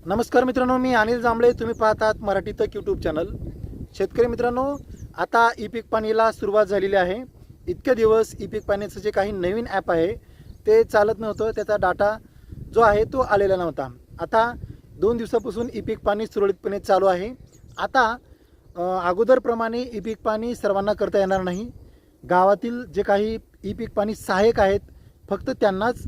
नमस्कार मित्रांनो, मी अनिल जांभळे. तुम्ही पाहतात मराठी तक यूट्यूब चॅनल. शेतकरी मित्रांनो, आता ई पीक पाणीला सुरुवात झालेली आहे. इतके दिवस ई पीक पाणीचं जे काही नवीन ॲप आहे ते चालत नव्हतं, त्याचा डाटा जो आहे तो आलेला नव्हता. आता 2 दिवसापासून ई पीक पाणी सुरळीतपणे चालू आहे. आता अगोदरप्रमाणे ई पीक पाणी सर्वांना करता येणार नाही. गावातील जे काही ई पीक पाणी सहाय्यक आहेत फक्त त्यांनाच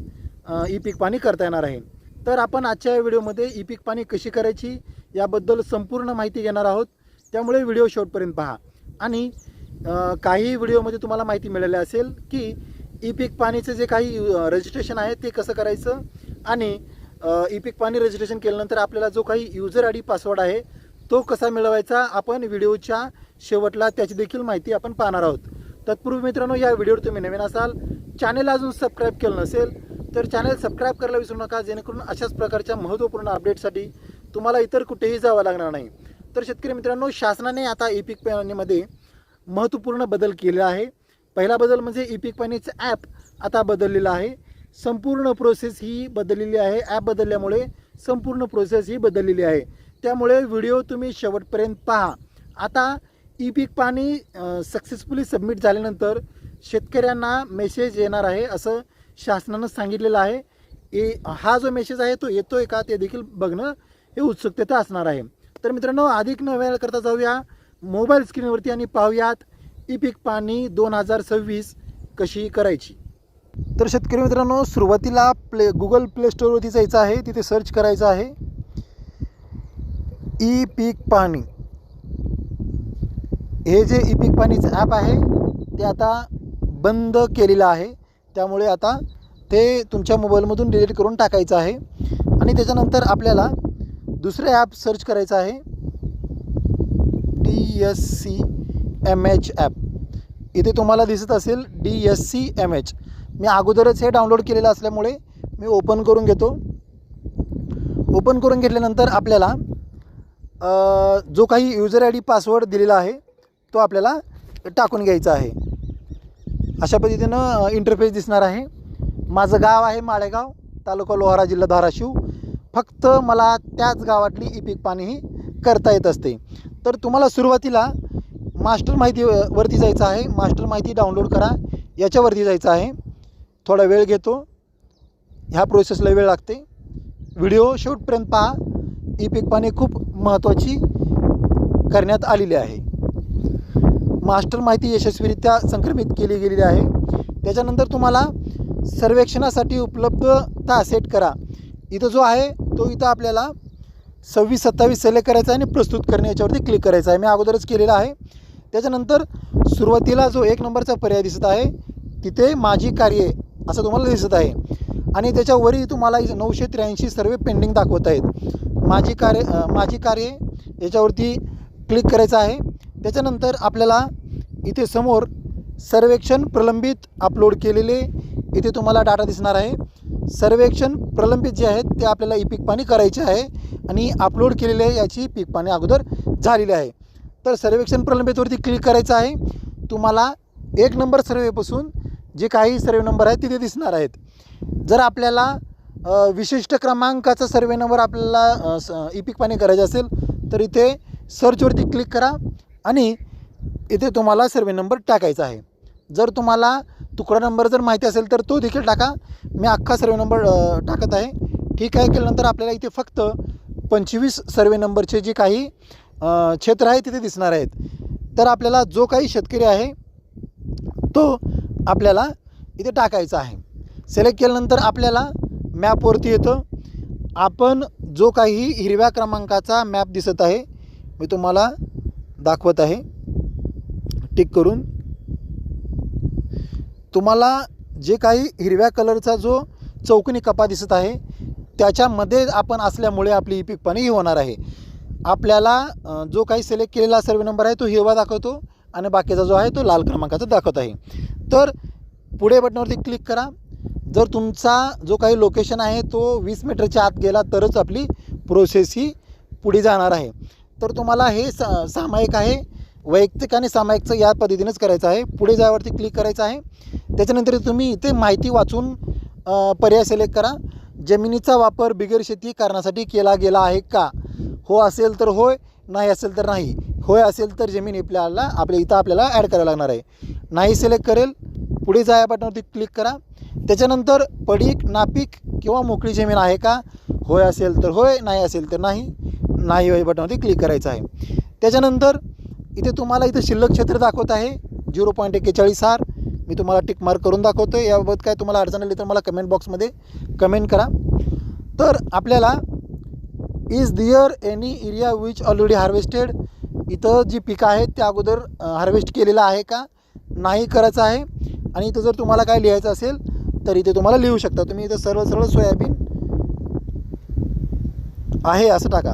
ई पीक पाणी करता येणार आहे. तर आपण आजच्या व्हिडिओमध्ये ई पीक पाणी कशी करायची याबद्दल संपूर्ण माहिती घेणार आहोत. त्यामुळे व्हिडिओ शेवटपर्यंत पहा. आणि काही व्हिडिओमध्ये तुम्हाला माहिती मिळाली असेल की ई पीक पाणीचं जे काही रजिस्ट्रेशन आहे ते कसं करायचं आणि ई पीक पाणी रजिस्ट्रेशन केल्यानंतर आपल्याला जो काही यूजर आय डी पासवर्ड आहे तो कसा मिळवायचा, आपण व्हिडिओच्या शेवटला त्याची देखील माहिती आपण पाहणार आहोत. तत्पूर्वी मित्रांनो, या व्हिडिओवर तुम्ही नवीन असाल, चॅनल अजून सबस्क्राईब केलं नसेल तर चॅनल सबस्क्राईब करायला विसरू नका, जेणेकरून अशाच प्रकारच्या महत्त्वपूर्ण अपडेटसाठी तुम्हाला इतर कुठेही जावं लागणार नाही. तर शेतकरी मित्रांनो, शासनाने आता ई पीक पाणीमध्ये महत्त्वपूर्ण बदल केला आहे. पहिला बदल म्हणजे ई पीक पाणीचं ॲप आता बदललेलं आहे. संपूर्ण प्रोसेस ही बदललेली आहे. ॲप बदलल्यामुळे संपूर्ण प्रोसेस ही बदललेली आहे. त्यामुळे व्हिडिओ तुम्ही शेवटपर्यंत पहा. आता ई पीक पाणी सक्सेसफुली सबमिट झाल्यानंतर शेतकऱ्यांना मेसेज येणार आहे असं शासनानं सांगितलेलं आहे. हा जो मेसेज आहे तो येतोय का ते देखील बघणं हे उत्सुकतेचं असणार आहे. तर मित्रांनो, अधिक न वेळ करता जाऊया मोबाईल स्क्रीनवरती आणि पाहूयात ई पीक पाणी 2026 कशी करायची. तर शेतकरी मित्रांनो, सुरुवातीला गुगल प्ले स्टोअरवरती जायचं आहे. तिथे सर्च करायचं आहे ई पीक पाणी. हे जे ई पीक पाणीचं ॲप आहे ते आता बंद केलेलं आहे. त्यामुळे आता ते तुमच्या मोबाईलमधून डिलीट करून टाकायचं आहे. आणि त्याच्यानंतर आपल्याला दुसरे ॲप सर्च करायचं आहे, DSCMH ॲप. इथे तुम्हाला दिसत असेल DSCMH. मी अगोदरच हे डाउनलोड केलेलं असल्यामुळे मी ओपन करून घेतो. ओपन करून घेतल्यानंतर आपल्याला जो काही यूजर आय डी पासवर्ड दिलेला आहे तो आपल्याला टाकून घ्यायचा आहे. अशा पद्धतीनं इंटरफेस दिसणार आहे. माझं गाव आहे माळेगाव, तालुका लोहारा, जिल्हा धाराशिव. फक्त मला त्याच गावातली ई पीक पाणी ही करता येत असते. तर तुम्हाला सुरुवातीला मास्टर माहितीवरती जायचं आहे. मास्टर माहिती डाउनलोड करा याच्यावरती जायचं आहे. थोडा वेळ घेतो, ह्या प्रोसेसला वेळ लागते. व्हिडिओ शेवटपर्यंत पहा. ई पीक पाणी खूप महत्त्वाची करण्यात आलेली आहे. मास्टर माहिती यशस्वीरित्या संक्रमित केली गेलेली आहे. त्याच्यानंतर तुम्हाला सर्वेक्षणासाठी उपलब्धता सेट करा. इथं जो आहे तो इथं आपल्याला 26-27 सिलेक्ट करायचा आहे आणि प्रस्तुत करणे याच्यावरती क्लिक करायचं आहे. मी अगोदरच केलेलं आहे. त्याच्यानंतर सुरुवातीला जो 1 नंबरचा पर्याय दिसत आहे तिथे माझी कार्ये असं तुम्हाला दिसत आहे. आणि त्याच्यावरही तुम्हाला 983 सर्वे पेंडिंग दाखवत आहेत. माझी कार्ये याच्यावरती क्लिक करायचं आहे. त्याच्यानंतर आपल्याला इथे समोर सर्वेक्षण प्रलंबित अपलोड केलेले इथे तुम्हाला डाटा दिसणार आहे. सर्वेक्षण प्रलंबित जे आहेत ते आपल्याला ई पीक पाणी करायचे आहे आणि अपलोड केलेले याची पीक पाणी अगोदर झालेली आहे. तर सर्वेक्षण प्रलंबितवरती क्लिक करायचं आहे. तुम्हाला 1 नंबर सर्वेपासून जे काही सर्वे नंबर आहेत तिथे दिसणार आहेत. जर आपल्याला विशिष्ट क्रमांकाचा सर्वे नंबर आपल्याला ई पीक पाणी करायचं असेल तर इथे सर्चवरती क्लिक करा आणि इथे तुम्हाला सर्वे नंबर टाकायचा आहे. जर तुम्हाला तुकडा नंबर जर माहिती असेल तर तो देखील टाका. मी अख्खा सर्वे नंबर टाकत आहे. ठीक आहे केल्यानंतर आपल्याला इथे फक्त 25 सर्वे नंबरचे जे काही क्षेत्र आहे तिथे दिसणार आहेत. तर आपल्याला जो काही शेतकरी आहे तो आपल्याला इथे टाकायचा आहे. सिलेक्ट केल्यानंतर आपल्याला मॅपवरती येतं. आपण जो काही हिरव्या क्रमांकाचा मॅप दिसत आहे मी तुम्हाला दाखवत आहे टिक करून. तुम्हाला जे काही हिरव्या कलरचा जो चौकोनी कपा दिसत आहे त्याच्यामध्ये आपण असल्यामुळे आपली ई पीक पाणी ही होणार आहे. आपल्याला जो काही सिलेक्ट केलेला सर्वे नंबर आहे तो हिरवा दाखवतो आणि बाकीचा जो आहे तो लाल क्रमांकाचा दाखवत आहे. तर पुढे बटनावरती क्लिक करा. जर तुमचा जो काही लोकेशन आहे तो 20 मीटरच्या आत गेला तरच आपली प्रोसेस ही पुढे जाणार आहे. तर तुम्हाला हे सामायिक आहे, वैयक्तिक आणि सामायिकचं या पद्धतीनेच करायचं आहे. पुढे जायवरती क्लिक करायचं आहे. त्याच्यानंतर तुम्ही इथे माहिती वाचून पर्याय सिलेक्ट करा. जमिनीचा वापर बिगर शेती करण्यासाठी केला गेला आहे का? हो असेल तर होय, नाही असेल तर नाही. होय असेल तर जमीन आपल्याला ॲड करायला लागणार आहे. नाही सिलेक्ट करेल, पुढे जा या बटनावरती क्लिक करा. त्याच्यानंतर पडीक, नापीक किंवा मोकळी जमीन आहे का? होय असेल तर होय, नाही असेल तर नाही. नाही होय बटनावरती क्लिक करायचं आहे. त्याच्यानंतर इथे तुम्हाला शिल्लक क्षेत्र दाखवत आहे 0.41 आर. मी तुम्हाला टिक मार्क करून दाखवतो आहे. याबाबत काय तुम्हाला अडचण आली तर मला कमेंट बॉक्समध्ये कमेंट करा. तर आपल्याला is dear any area which already harvested, इथं जी पिकं आहेत त्या अगोदर हार्वेस्ट केलेलं आहे का? नाही करायचं आहे. आणि इथं जर तुम्हाला काय लिहायचं असेल तर इथे तुम्हाला लिहू शकता. तुम्ही इथं सरळ सरळ सोयाबीन आहे असं टाका.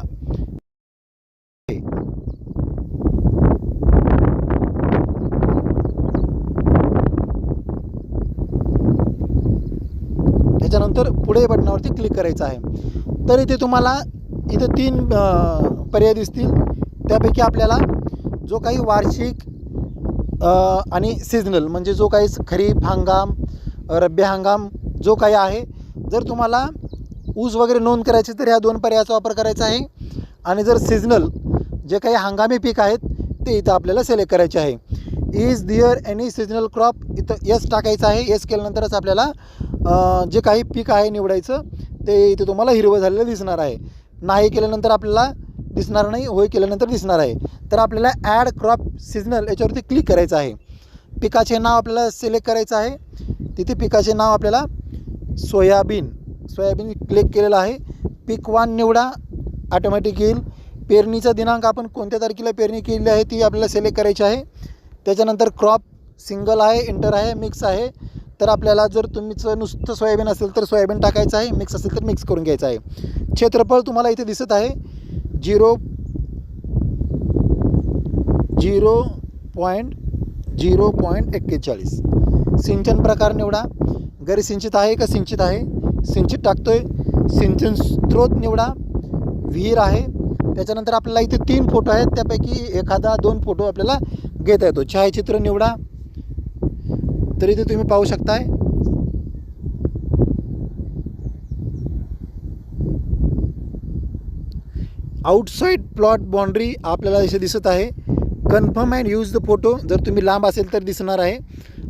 त्याच्यानंतर पुढे बटनावरती क्लिक करायचं आहे. तर इथे तुम्हाला 3 पर्याय दिसतील. त्यापैकी आपल्याला जो काही वार्षिक आणि सीझनल म्हणजे जो काही खरीप हंगाम, रब्बी हंगाम जो काही आहे, जर तुम्हाला ऊस वगैरे नोंद करायची तर ह्या 2 पर्यायाचा वापर करायचा आहे. आणि जर सीझनल जे काही हंगामी पीक आहेत ते इथं आपल्याला सिलेक्ट करायचे आहे. Is dear any seasonal crop, इथं येस टाकायचं आहे. येस केल्यानंतरच आपल्याला जे काही पीक आहे निवडायचं ते इथे तुम्हाला हिरवं झालेलं दिसणार आहे. नाही केल्यानंतर आपल्याला दिसणार नाही, होय केल्यानंतर दिसणार आहे. तर आपल्याला ॲड क्रॉप सीझनल याच्यावरती क्लिक करायचं आहे. पिकाचे नाव आपल्याला सिलेक्ट करायचं आहे. तिथे पिकाचे नाव आपल्याला सोयाबीन क्लिक केलेलं आहे. पीक 1 निवडा, ऑटोमॅटिक येईल. पेरणीचा दिनांक आपण कोणत्या तारखेला पेरणी केलेली आहे ती आपल्याला सिलेक्ट करायची आहे. त्याच्यानंतर क्रॉप सिंगल आहे, इंटर आहे, मिक्स आहे. तर आपल्याला जर तुमचं नुसतं सोयाबीन असेल तर सोयाबीन टाकायचं आहे, मिक्स असेल तर मिक्स करून घ्यायचं आहे. क्षेत्रफळ तुम्हाला इथे दिसत आहे 0.41. सिंचन प्रकार निवडा, गैर सिंचित आहे का सिंचित आहे, सिंचित टाकतोय. सिंचन स्रोत निवडा, विहीर आहे. त्याच्यानंतर आपल्याला इथे 3 फोटो आहेत, त्यापैकी एखादा 2 फोटो आपल्याला घेता येतो. छायाचित्र निवडा. तर इथे तुम्ही पाहू शकताय आउटसाईड प्लॉट बाउंड्री आपल्याला इथे दिसत आहे. Confirm and use the photo, जर तुम्ही लांब असेल तर दिसणार आहे.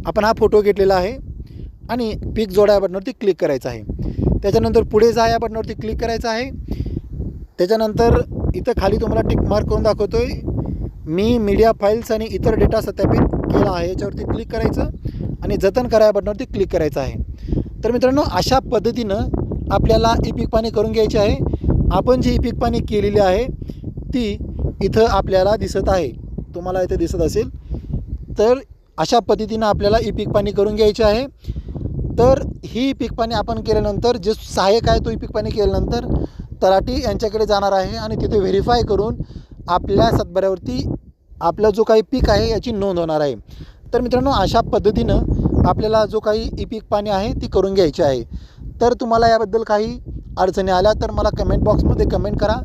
आपण हा फोटो घेतलेला आहे आणि पीक जोडा या बटनावरती क्लिक करायचं आहे. त्याच्यानंतर पुढे जा या बटनावरती क्लिक करायचं आहे. त्याच्यानंतर इथं खाली तुम्हाला टिक मार्क करून दाखवतो आहे मी मीडिया फाईल्स आणि इतर डेटा सत्यापित केला आहे, याच्यावरती क्लिक करायचं आणि जतन करा या बटनावरती क्लिक करायचं आहे. तर मित्रांनो, अशा पद्धतीनं आपल्याला ई पीक पाणी करून घ्यायची आहे. आपण जी ई पीक पाणी केलेली आहे ती इथं आपल्याला दिसत आहे, तुम्हाला इथे दिसत असेल. तर अशा पद्धतीनं आपल्याला ई पीक पाणी करून घ्यायची आहे. तर ही पीक पाणी आपण केल्यानंतर जे सहाय्यक आहे तो ई पीक पाणी केल्यानंतर तलाठी यांच्याकडे जाणार आहे आणि तिथे व्हेरीफाय करून आपल्या सातबाऱ्यावरती आपला जो काही पीक आहे याची नोंद होणार आहे. तर मित्रांनो, अशा पद्धतीनं आपल्याला जो काही ई पीक पाणी आहे ती करून घ्यायची आहे. तर तुम्हाला याबद्दल काही अडचणी आल्या तर मला कमेंट बॉक्समध्ये कमेंट करा.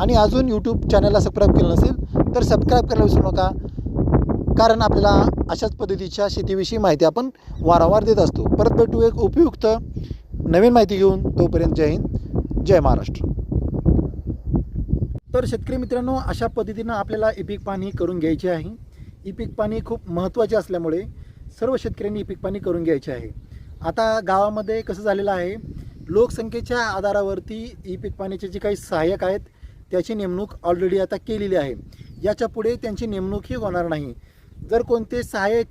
आणि अजून यूट्यूब चॅनलला सबस्क्राईब केलं नसेल तर सबस्क्राईब करायला विसरू नका, कारण आपल्याला अशाच पद्धतीच्या शेतीविषयी माहिती आपण वारंवार देत असतो. परत भेटू एक उपयुक्त नवीन माहिती घेऊन. तोपर्यंत जय हिंद, जय महाराष्ट्र. तर शेतकरी मित्रांनो, अशा पद्धतीनं आपल्याला ई पीक पाणी करून घ्यायचे आहे. ई पीक पाणी खूप महत्त्वाचे असल्यामुळे सर्व शेतकऱ्यांनी ई पीक पाणी करून घ्यायचे आहे. आता गावामध्ये कसं झालेलं आहे, लोकसंख्येच्या आधारावरती ई पीक पाण्याचे जे काही सहाय्यक आहेत त्याची नेमणूक ऑलरेडी आता केलेली आहे. याच्या पुढे त्यांची नेमणूकही होणार नाही. जर कोणते सहाय्यक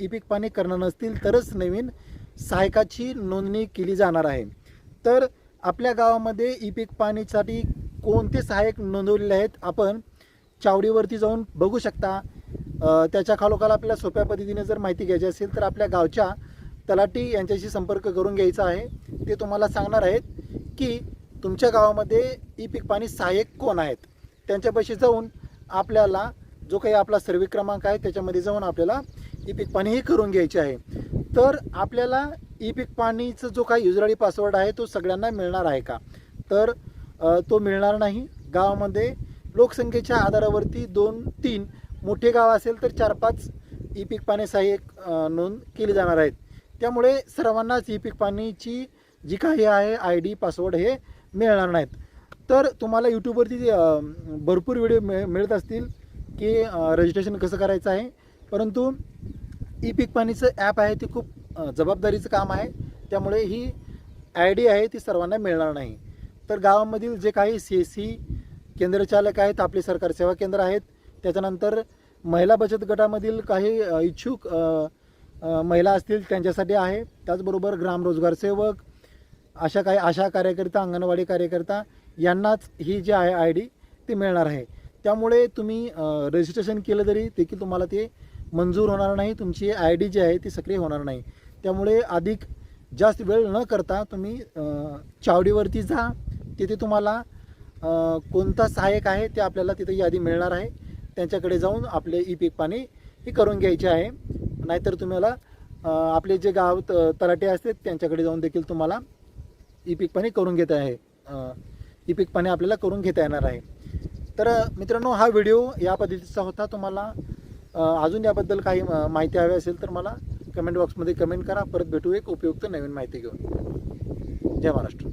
ई पीक पाणी करणार नसतील तरच नवीन सहाय्यकाची नोंदणी केली जाणार आहे. तर आपल्या गावामध्ये ई पीक पाणीसाठी कोणते सहाय्यक नोंदवलेले आहेत आपण चावडीवरती जाऊन बघू शकता. त्याच्या खालोखाल आपल्याला सोप्या पद्धतीने जर माहिती घ्यायची असेल तर आपल्या गावच्या तलाठी यांच्याशी संपर्क करून घ्यायचा आहे. ते तुम्हाला सांगणार आहेत की तुमच्या गावामध्ये ई पीक पाणी सहाय्यक कोण आहेत. त्यांच्यापाशी जाऊन आपल्याला जो काही आपला सर्वे क्रमांक आहे त्याच्यामध्ये जाऊन आपल्याला ई पीक पाणी हे करून घ्यायचे आहे. तर आपल्याला ई पीक पाणीचं जो काही युजर आय डी पासवर्ड आहे तो सगळ्यांना मिळणार आहे का, तर तो मिळणार नाही. गावामध्ये लोकसंख्येच्या आधारावरती 2-3 मोठे गाव असेल तर 4-5 ई पीक पाणी सहाय्यक नोंद केली जाणार आहेत. त्यामुळे सर्वांनाच ई पीक पाणीची जी काही आहे ID पासवर्ड हे मिळणार नाहीत. तर तुम्हाला यूट्यूबवरती भरपूर व्हिडिओ मिळत असतील की रजिस्ट्रेशन कसं करायचं आहे, परंतु ई पीक पाणीचं ॲप आहे ते खूप जबाबदारीचं काम आहे. त्यामुळे ही ID आहे ती सर्वांना मिळणार नाही. तर गावामधील जे काही CSC केंद्रचालक आहेत, आपले सरकारी सेवा केंद्र आहेत, त्याच्यानंतर महिला बचत गटामधील काही इच्छुक महिला असतील त्यांच्यासाठी आहे. त्याचबरोबर ग्राम रोजगार सेवक, अशा काही आशा कार्यकर्ता, अंगणवाडी कार्यकर्ता यांनाच ही जी आहे ID ती मिळणार आहे. त्यामुळे तुम्ही रजिस्ट्रेशन केलं तरी देखील तुम्हाला ते मंजूर होणार नाही, तुमची ID जी आहे ती सक्रिय होणार नाही. त्यामुळे अधिक जास्त वेळ न करता तुम्ही चावडीवरती जा. तिथे तुम्हाला कोणता सहाय्यक आहे ते आपल्याला तिथे यादी मिळणार आहे. त्यांच्याकडे जाऊन आपले ई पीक पाणी हे करून घ्यायचे आहे. नाहीतर तुम्हाला आपले जे गाव तलाठी असतात त्यांच्याकडे जाऊन देखील तुम्हाला ई पीक पाणी करून घेता आहे, ई पीक पाणी आपल्याला करून घेता येणार आहे. तर मित्रांनो, हा व्हिडिओ या पद्धतीचा होता. तुम्हाला अजून याबद्दल काही माहिती हवी असेल तर मला कमेंट बॉक्समध्ये कमेंट करा. परत भेटू एक उपयुक्त नवीन माहिती घेऊन. जय महाराष्ट्र.